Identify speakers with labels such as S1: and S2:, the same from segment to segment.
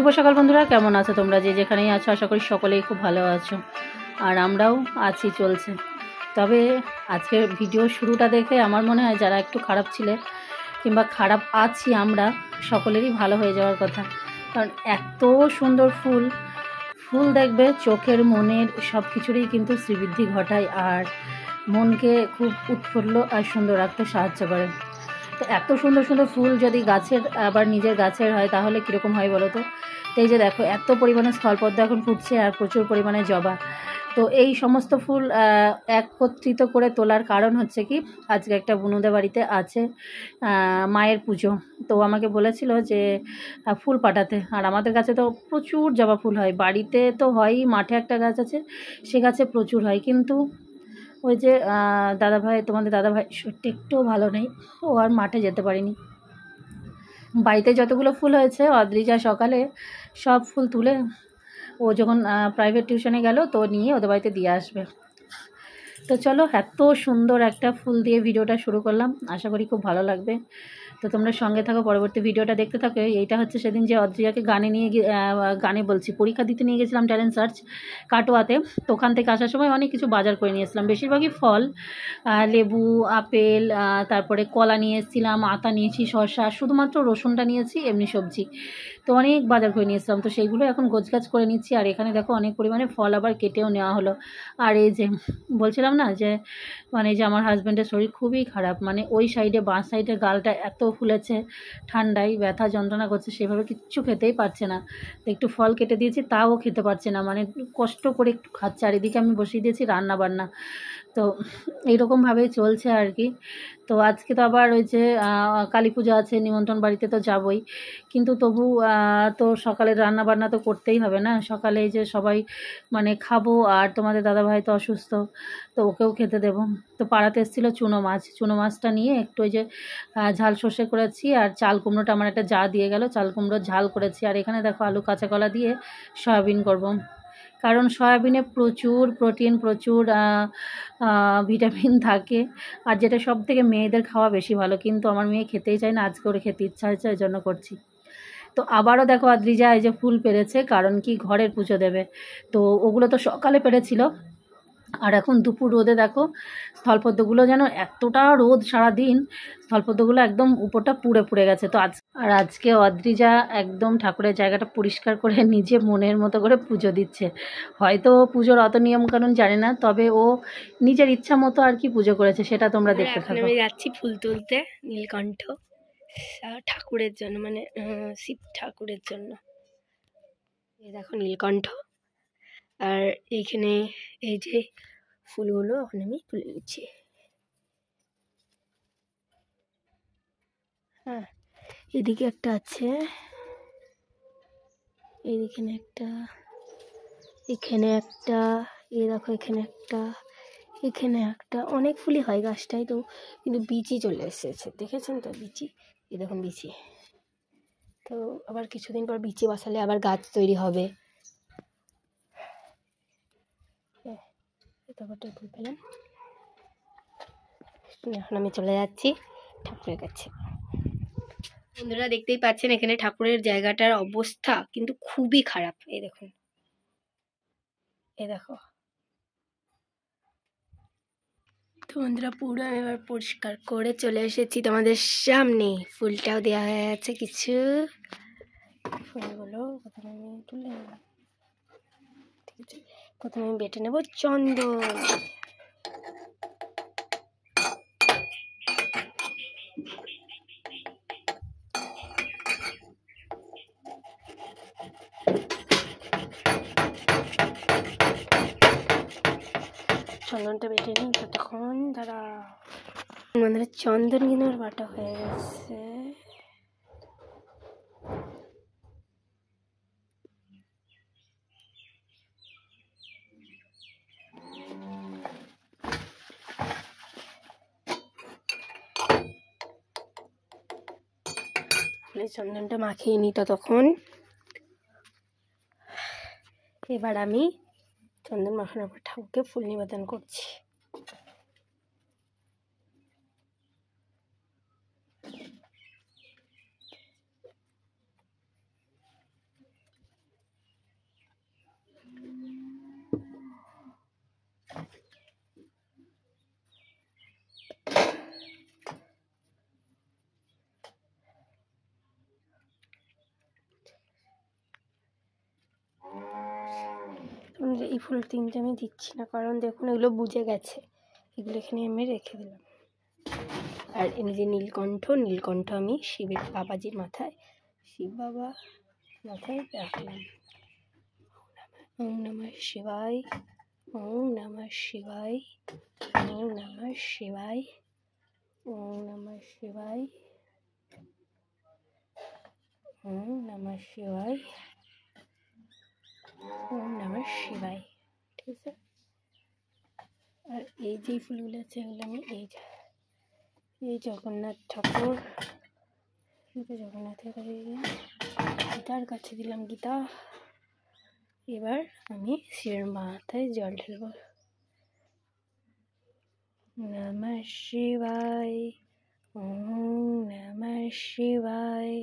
S1: শুভ সকাল বন্ধুরা, কেমন আছো তোমরা? যে যেখানেই আছো আশা করি সকলেই খুব ভালো আছো, আর আমরাও আছি, চলছে। তবে আজকের ভিডিও শুরুটা দেখে আমার মনে হয় যারা একটু খারাপ ছিলে কিংবা খারাপ আছি আমরা, সকলেরই ভালো হয়ে যাওয়ার কথা। কারণ এত সুন্দর ফুল ফুল দেখবে চোখের মনের সব কিছুরই কিন্তু শ্রীবৃদ্ধি ঘটায়, আর মনকে খুব উৎফুল্ল আর সুন্দর রাখতে সাহায্য করে। তো এত সুন্দর সুন্দর ফুল যদি গাছের আবার নিজের গাছের হয় তাহলে কীরকম হয় বলো তো? এই যে দেখো, এত পরিমাণে স্থলপদ্ম এখন ফুটছে আর প্রচুর পরিমাণে জবা। তো এই সমস্ত ফুল একত্রিত করে তোলার কারণ হচ্ছে কি, আজকে একটা বুনুদের বাড়িতে আছে মায়ের পুজো। তো আমাকে বলেছিল যে ফুল পাঠাতে, আর আমাদের কাছে তো প্রচুর জবা ফুল হয়, বাড়িতে তো হয়ই, মাঠে একটা গাছ আছে সে গাছে প্রচুর হয়। কিন্তু ওই যে দাদাভাই, তোমাদের দাদাভাই সত্যি একটুও ভালো নেই, ও আর মাঠে যেতে পারিনি। বাড়িতে যতগুলো ফুল হয়েছে অদ্রিজা সকালে সব ফুল তুলে ও যখন প্রাইভেট টিউশনে গেল তো নিয়ে ওদের বাড়িতে দিয়ে আসবে। তো চলো, এত সুন্দর একটা ফুল দিয়ে ভিডিওটা শুরু করলাম, আশা করি খুব ভালো লাগবে। তো তোমরা সঙ্গে থাকো, পরবর্তী ভিডিওটা দেখতে থাকো। এইটা হচ্ছে সেদিন যে অদ্রিজাকে গানে বলছি, পরীক্ষা দিতে নিয়ে গেছিলাম ট্যালেন্ট সার্চ কাটোয়াতে। তো ওখান থেকে আসার সময় অনেক কিছু বাজার করে নিয়ে এসেছিলাম, বেশিরভাগই ফল, লেবু, আপেল, তারপরে কলা নিয়ে এসেছিলাম, আতা নিয়েছি, শসা, শুধুমাত্র রসুনটা নিয়েছি এমনি সবজি। তো অনেক বাজার করে নিয়েছিলাম, তো সেইগুলো এখন গোছগাছ করে নিচ্ছি। আর এখানে দেখো অনেক পরিমাণে ফল আবার কেটেও নেওয়া হলো। আর এই যে বলছিলাম না যে যে আমার হাজব্যান্ডের শরীর খুবই খারাপ, ওই সাইডে বাঁ সাইডের গালটা এত ফুলেছে, ঠান্ডায় ব্যথা যন্ত্রণা করছে, সেভাবে কিচ্ছু খেতেই পারছে না। তো একটু ফল কেটে দিয়েছি, তাও খেতে পারছে না, কষ্ট করে একটু খাচ্ছে। আর এদিকে আমি বসিয়ে দিয়েছি রান্না বান্না। তো এইরকমভাবেই চলছে আর কি। তো আজকে তো আবার ওই যে কালী পূজা আছে, নিমন্ত্রণ বাড়িতে তো যাবই, কিন্তু তবু তো সকালে রান্না বান্না তো করতেই হবে না। সকালে এই যে সবাই খাবো, আর তোমাদের দাদাভাই তো অসুস্থ, তো ওকেও খেতে দেবো। তো পাড়াতে এসেছিলো চুনো মাছটা নিয়ে একটু ওই যে ঝাল সর্ষে করেছি, আর চাল কুমড়োটা আমার একটা যা দিয়ে গেল, চাল কুমড়োর ঝাল করেছি। আর এখানে দেখো আলু কাঁচা কলা দিয়ে সয়াবিন করব, কারণ সয়াবিনে প্রচুর প্রোটিন, প্রচুর ভিটামিন থাকে, আর যেটা সব থেকে মেয়েদের খাওয়া বেশি ভালো। কিন্তু আমার মেয়ে খেতেই চায় না, আজকে ওরে খেতে ইচ্ছা হয়েছে, ওই জন্য করছি। তো আবারও দেখো অদ্রিজা এই যে ফুল পেরেছে, কারণ কি ঘরের পুজো দেবে। তো ওগুলো তো সকালে পেরেছিল, আর এখন দুপুর রোদে দেখো স্থলপদ্মগুলো যেন এতটা রোদ সারাদিন, স্থলপদ্মগুলো একদম উপরটা পুড়ে পুড়ে গেছে। তো আজকে অদ্রিজা একদম ঠাকুরের জায়গাটা পরিষ্কার করে নিজে মনের মতো করে পুজো দিচ্ছে। হয়তো পুজোর অত নিয়মকানুন জানে না, তবে ও নিজের ইচ্ছা মতো আর কি পুজো করেছে, সেটা তোমরা দেখতে থাকো।
S2: আমি যাচ্ছি ফুল তুলতে নীলকণ্ঠ ঠাকুরের জন্য, শিব ঠাকুরের জন্য। এই দেখো নীলকণ্ঠ, আর এইখানে এই যে ফুলগুলো এখন আমি তুলে নিচ্ছি। হ্যাঁ, এদিকে একটা আছে, এখানে একটা, এখানে একটা, এই দেখো এখানে একটা, এখানে একটা। অনেক ফুলই হয় গাছটায়, তো কিন্তু বিচি চলে এসেছে, দেখেছেন তো বিচি, এই দেখুন বিচি। তো আবার কিছুদিন পর বিচি বসালে আবার গাছ তৈরি হবে। ফুল পেলাম, এখন আমি চলে যাচ্ছি ঠাকুরের কাছে। বন্ধুরা দেখতেই পাচ্ছেন এখানে ঠাকুরের জায়গাটার অবস্থা কিন্তু খুবই খারাপ। এই দেখুন, এই দেখো। তো বন্ধুরা পুরো আমি এবার পরিষ্কার করে চলে এসেছি তোমাদের সামনে। ফুলটাও দেওয়া হয়ে আছে কিছু, ফুলগুলো প্রথমে আমি তুলে নেব। ঠিক আছে, প্রথমে আমি বেটে নেব চন্দন। চন্দনটা বেটে নিই ততক্ষণ, তারা বন্ধুরা চন্দন কিন্তু বাটা হয়ে গেছে। চন্দনটা মাখিয়ে নিই ততক্ষণ। এবার আমি চন্দন মাখানোর পর ঠাকুরকে ফুল নিবেদন করছি। এই ফুল 3টে আমি দিচ্ছি না, কারণ দেখুন এগুলো বুঝে গেছে, এগুলো এখানে আমি রেখে দিলাম। আর এনে যে নীলকণ্ঠ আমি শিবের বাবাজির মাথায়, শিব বাবা মাথায় রাখলাম। ওম নমঃ শিবায়, ওম নমঃ শিবায়, ওম নমঃ শিবায়, ওম নমঃ শিবায়, ওম নমঃ শিবায়, ওম নমঃ শিবায়। ঠিক আছে। আর এই যে ফুলগুলো আছে এগুলো আমি এই জগন্নাথ ঠাকুর, জগন্নাথের কাছে গীতার কাছে দিলাম গীতা। এবার আমি শিবের মাথায় জল ঢেলব। নমঃ শিবায়, ওম নমঃ শিবায়,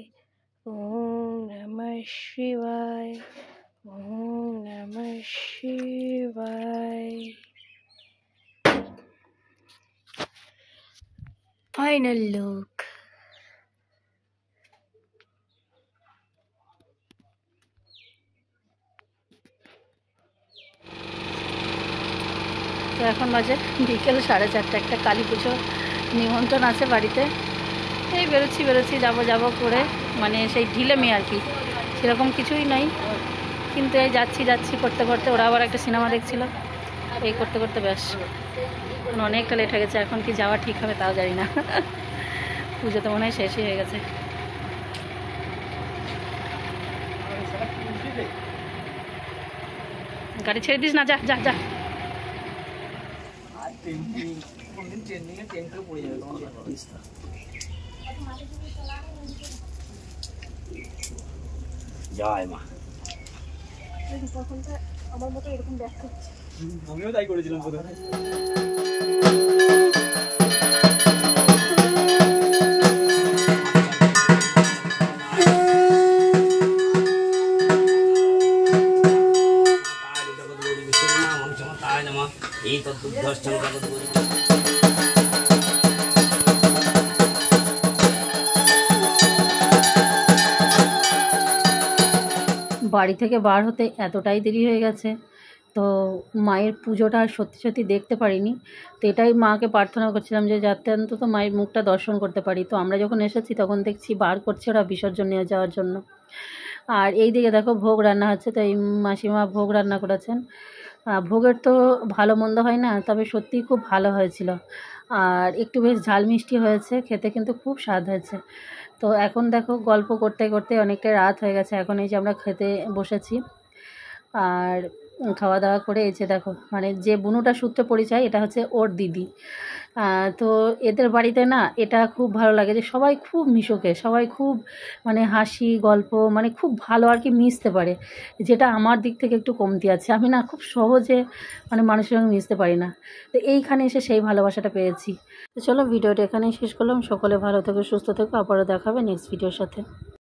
S2: ওম নমঃ শিবায়, ওম নমঃ শিবায়। Final look.
S1: তো এখন বাজে বিকেল 4:30, একটা কালী পুজো নিমন্ত্রণ আছে বাড়িতে। এই বেরোচ্ছি যাবো করে, মানে সেই ঢিলেমি আর কি, সেরকম কিছুই নাই, কিন্তু এই যাচ্ছি করতে ওরা আবার একটা সিনেমা দেখছিল, এই করতে ব্যাস অনেকটা লেট হয়ে গেছে। এখন কি যাওয়া ঠিক হবে তাও জানি না, পুজো তো মনে হয় শেষই হয়ে গেছে। গাড়ি ছেড়ে দিস না, যা।
S3: জয় মা।
S2: আমার মতো এরকম ব্যস্ত হচ্ছে,
S3: আমিও তাই করেছিলাম প্রথমে। এই তো দর্শন
S1: বাড়ি থেকে বার হতে এতটাই দেরি হয়ে গেছে, তো মায়ের পুজোটা আর সত্যি দেখতে পারিনি। তো এটাই মাকে প্রার্থনা করছিলাম যে যাতে অন্তত মায়ের মুখটা দর্শন করতে পারি। তো আমরা যখন এসেছি তখন দেখছি বার করছে ওরা বিসর্জন নিয়ে যাওয়ার জন্য। আর এই দিকে দেখো ভোগ রান্না হচ্ছে, তো এই মাসিমা ভোগ রান্না করেছেন। ভোগের তো ভালো মন্দ হয় না, তবে সত্যিই খুব ভালো হয়েছিল, আর একটু বেশ ঝাল মিষ্টি হয়েছে, খেতে কিন্তু খুব স্বাদ হয়েছে। তো এখন দেখো গল্প করতে অনেকটা রাত হয়ে গেছে, এখন এই যে আমরা খেতে বসেছি। আর খাওয়া দাওয়া করে এই যে দেখো, মানে যে বুনুটা সূত্রে পরিচয়, এটা হচ্ছে ওর দিদি। তো এদের বাড়িতে না এটা খুব ভালো লাগে যে সবাই খুব মিশুকে, সবাই খুব মানে হাসি গল্প, মানে খুব ভালো আর কি মিশতে পারে, যেটা আমার দিক থেকে একটু কমতি আছে। আমি না খুব সহজে মানে মানুষের সঙ্গে মিশতে পারি না, তো এইখানে এসে সেই ভালোবাসাটা পেয়েছি। তো চলো ভিডিওটা এখানেই শেষ করলাম। সকলে ভালো থেকো, সুস্থ থেকো, আবারও দেখাবে নেক্সট ভিডিওর সাথে।